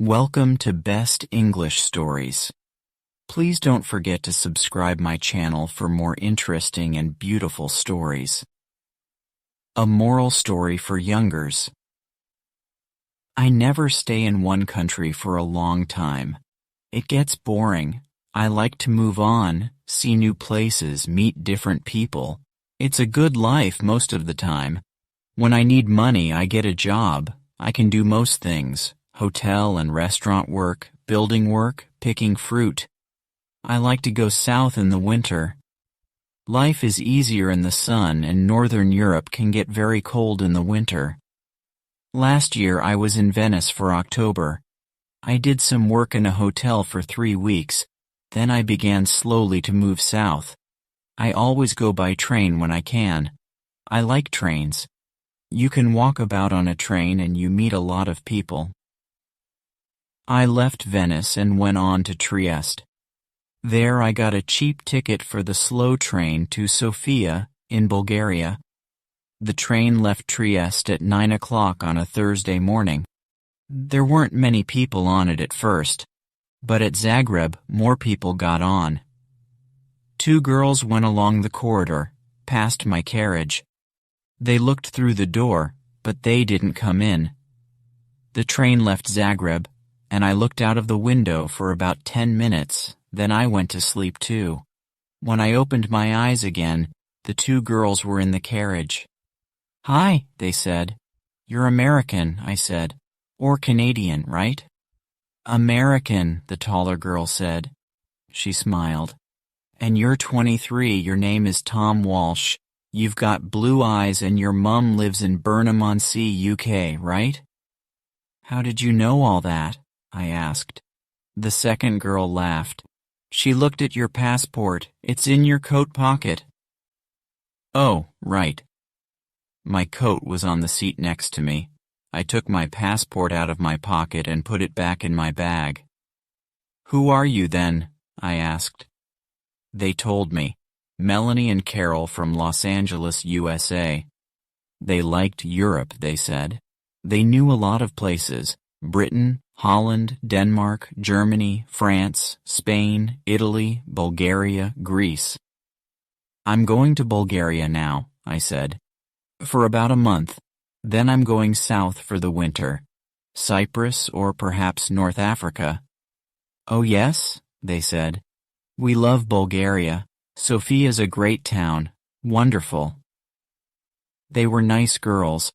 Welcome to Best English Stories. Please don't forget to subscribe my channel for more interesting and beautiful stories. A moral story for youngers. I never stay in one country for a long time. It gets boring. I like to move on, see new places, meet different people. It's a good life most of the time. When I need money, I get a job. I can do most things. Hotel and restaurant work, building work, picking fruit. I like to go south in the winter. Life is easier in the sun, and Northern Europe can get very cold in the winter. Last year I was in Venice for October. I did some work in a hotel for 3 weeks, then I began slowly to move south. I always go by train when I can. I like trains. You can walk about on a train and you meet a lot of people. I left Venice and went on to Trieste. There I got a cheap ticket for the slow train to Sofia, in Bulgaria. The train left Trieste at 9 o'clock on a Thursday morning. There weren't many people on it at first, but at Zagreb more people got on. 2 girls went along the corridor, past my carriage. They looked through the door, but they didn't come in. The train left Zagreb, and I looked out of the window for about 10 minutes, then I went to sleep too. When I opened my eyes again, the 2 girls were in the carriage. "Hi," they said. "You're American," I said. "Or Canadian, right?" "American," the taller girl said. She smiled. "And you're 23, your name is Tom Walsh. You've got blue eyes and your mum lives in Burnham-on-Sea, UK, right?" "How did you know all that?" I asked. The second girl laughed. "She looked at your passport. It's in your coat pocket." "Oh, right." My coat was on the seat next to me. I took my passport out of my pocket and put it back in my bag. "Who are you then?" I asked. They told me. Melanie and Carol from Los Angeles, USA. They liked Europe, they said. They knew a lot of places. Britain, Holland, Denmark, Germany, France, Spain, Italy, Bulgaria, Greece. "I'm going to Bulgaria now," I said. "For about a month. Then I'm going south for the winter. Cyprus or perhaps North Africa." "Oh yes?" they said. "We love Bulgaria. Sofia's a great town. Wonderful." They were nice girls.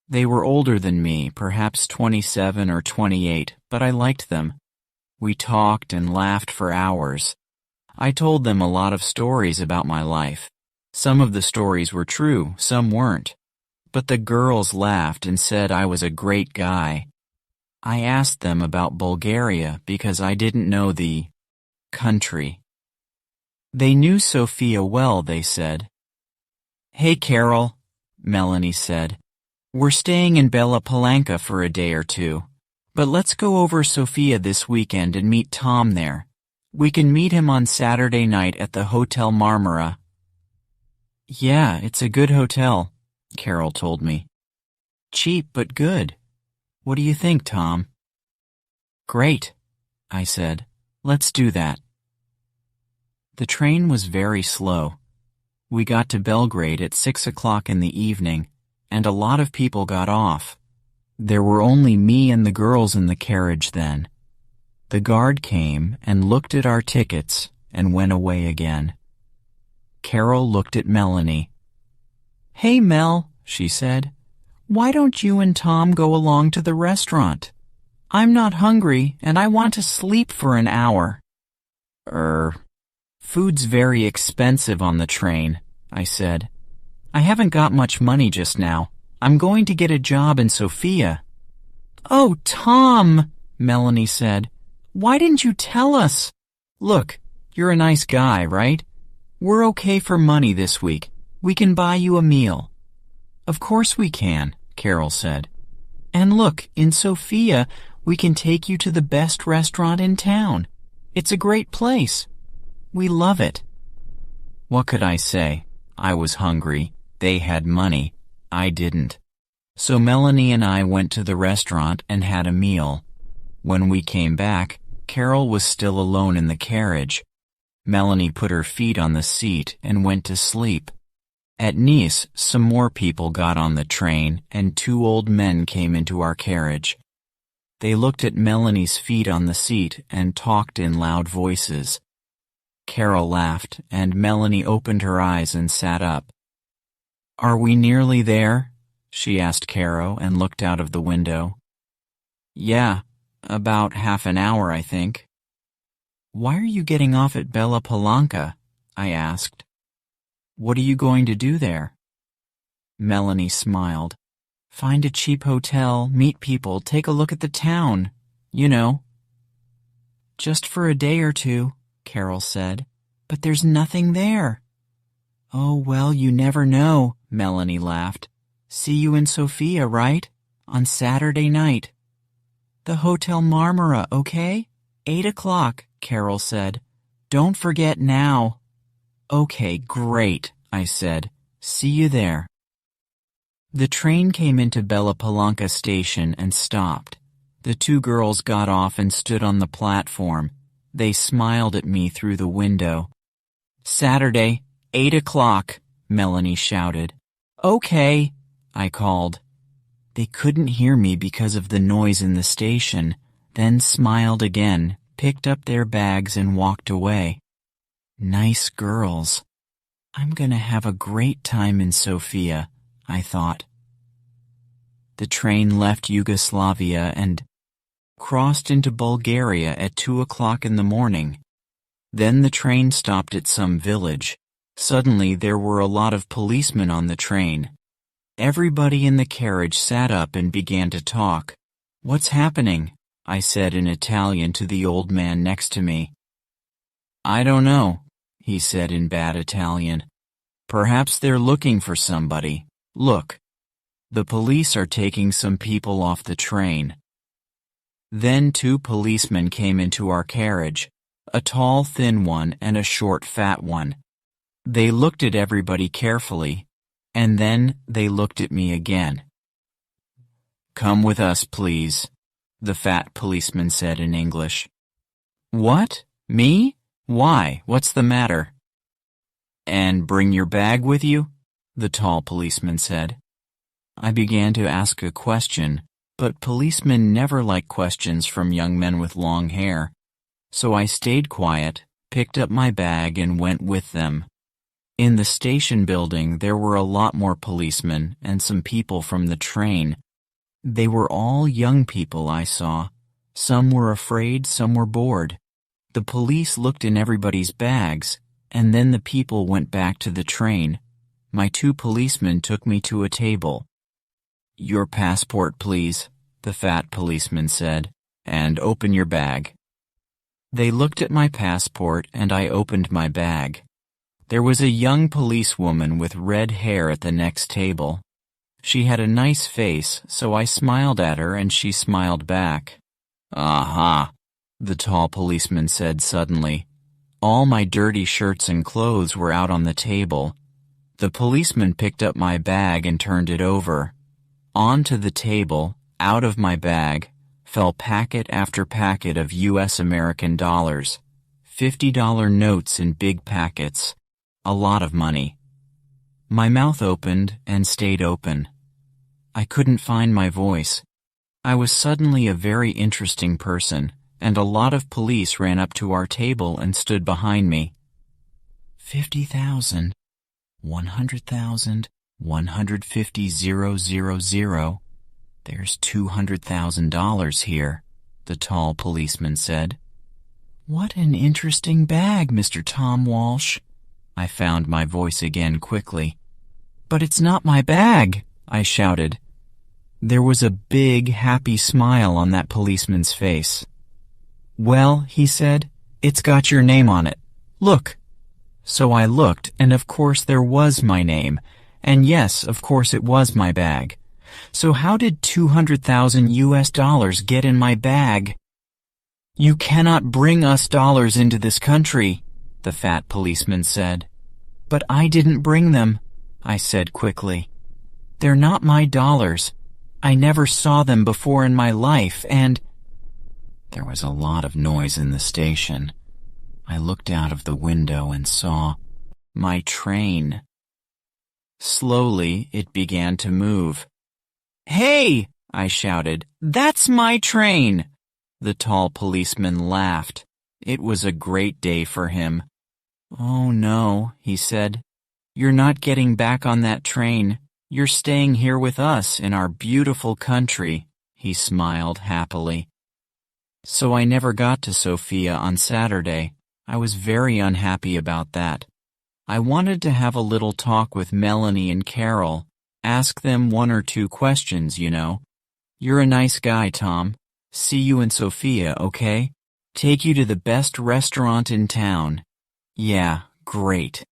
They were older than me, perhaps 27 or 28, but I liked them. We talked and laughed for hours. I told them a lot of stories about my life. Some of the stories were true, some weren't. But the girls laughed and said I was a great guy. I asked them about Bulgaria because I didn't know the country. They knew Sofia well, they said. "Hey, Carol," Melanie said. "We're staying in Bela Palanka for a day or 2. But let's go over Sofia this weekend and meet Tom there. We can meet him on Saturday night at the Hotel Marmara." "Yeah, it's a good hotel," Carol told me. "Cheap but good. What do you think, Tom?" "Great," I said. "Let's do that." The train was very slow. We got to Belgrade at 6 o'clock in the evening, and a lot of people got off. There were only me and the girls in the carriage then. The guard came and looked at our tickets and went away again. Carol looked at Melanie. "Hey, Mel," she said. "Why don't you and Tom go along to the restaurant? I'm not hungry and I want to sleep for an hour." Food's very expensive on the train," I said. "I haven't got much money just now. I'm going to get a job in Sofia." "Oh, Tom," Melanie said. "Why didn't you tell us? Look, you're a nice guy, right? We're okay for money this week. We can buy you a meal." "Of course we can," Carol said. "And look, in Sofia, we can take you to the best restaurant in town. It's a great place. We love it." What could I say? I was hungry. They had money. I didn't. So Melanie and I went to the restaurant and had a meal. When we came back, Carol was still alone in the carriage. Melanie put her feet on the seat and went to sleep. At Nice, some more people got on the train and 2 old men came into our carriage. They looked at Melanie's feet on the seat and talked in loud voices. Carol laughed, and Melanie opened her eyes and sat up. "Are we nearly there?" she asked Caro and looked out of the window. "Yeah, about half an hour, I think." "Why are you getting off at Bella Palanca?" I asked. "What are you going to do there?" Melanie smiled. "Find a cheap hotel, meet people, take a look at the town, you know." "Just for a day or two," Carol said. "But there's nothing there." "Oh, well, you never know," Melanie laughed. "See you in Sofia, right? On Saturday night." "The Hotel Marmara, okay? 8 o'clock, Carol said. "Don't forget now." "Okay, great," I said. "See you there." The train came into Bella Palanca station and stopped. The 2 girls got off and stood on the platform. They smiled at me through the window. "Saturday, 8 o'clock, Melanie shouted. "Okay," I called. They couldn't hear me because of the noise in the station, then smiled again, picked up their bags and walked away. Nice girls. I'm gonna have a great time in Sofia, I thought. The train left Yugoslavia and crossed into Bulgaria at 2 o'clock in the morning. Then the train stopped at some village. Suddenly there were a lot of policemen on the train. Everybody in the carriage sat up and began to talk. "What's happening?" I said in Italian to the old man next to me. "I don't know," he said in bad Italian. "Perhaps they're looking for somebody. Look. The police are taking some people off the train." Then 2 policemen came into our carriage, a tall, thin one and a short, fat one. They looked at everybody carefully, and then they looked at me again. "Come with us, please," the fat policeman said in English. "What? Me? Why? What's the matter?" "And bring your bag with you?" the tall policeman said. I began to ask a question, but policemen never like questions from young men with long hair. So I stayed quiet, picked up my bag and went with them. In the station building there were a lot more policemen and some people from the train. They were all young people I saw. Some were afraid, some were bored. The police looked in everybody's bags, and then the people went back to the train. My 2 policemen took me to a table. "Your passport, please," the fat policeman said, "and open your bag." They looked at my passport and I opened my bag. There was a young policewoman with red hair at the next table. She had a nice face, so I smiled at her and she smiled back. "Aha," the tall policeman said suddenly. All my dirty shirts and clothes were out on the table. The policeman picked up my bag and turned it over. Onto the table, out of my bag, fell packet after packet of U.S. American dollars, $50 notes in big packets, a lot of money. My mouth opened and stayed open. I couldn't find my voice. I was suddenly a very interesting person, and a lot of police ran up to our table and stood behind me. 50,000, 100,000, 150,000. There's $200,000 here, the tall policeman said. "What an interesting bag, Mr. Tom Walsh." I found my voice again quickly. "But it's not my bag," I shouted. There was a big, happy smile on that policeman's face. "Well," he said, "it's got your name on it. Look." So I looked, and of course there was my name, and yes, of course it was my bag. So how did $200,000 US get in my bag? "You cannot bring us dollars into this country," the fat policeman said. "But I didn't bring them," I said quickly. "They're not my dollars. I never saw them before in my life, and—" There was a lot of noise in the station. I looked out of the window and saw my train. Slowly, it began to move. "Hey!" I shouted. "That's my train!" The tall policeman laughed. It was a great day for him. "Oh no," he said. "You're not getting back on that train. You're staying here with us in our beautiful country." He smiled happily. So I never got to Sofia on Saturday. I was very unhappy about that. I wanted to have a little talk with Melanie and Carol, ask them 1 or 2 questions, you know. "You're a nice guy, Tom. See you in Sofia, okay? Take you to the best restaurant in town." "Yeah, great."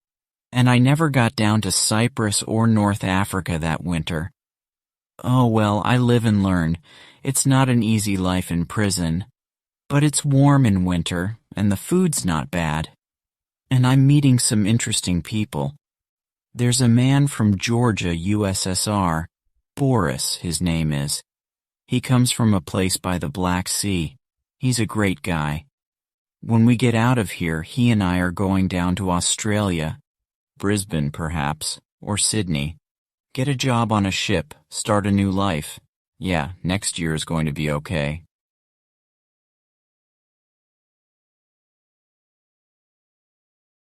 And I never got down to Cyprus or North Africa that winter. Oh well, I live and learn. It's not an easy life in prison. But it's warm in winter, and the food's not bad. And I'm meeting some interesting people. There's a man from Georgia, USSR. Boris, his name is. He comes from a place by the Black Sea. He's a great guy. When we get out of here, he and I are going down to Australia. Brisbane, perhaps, or Sydney. Get a job on a ship, start a new life. Yeah, next year is going to be okay.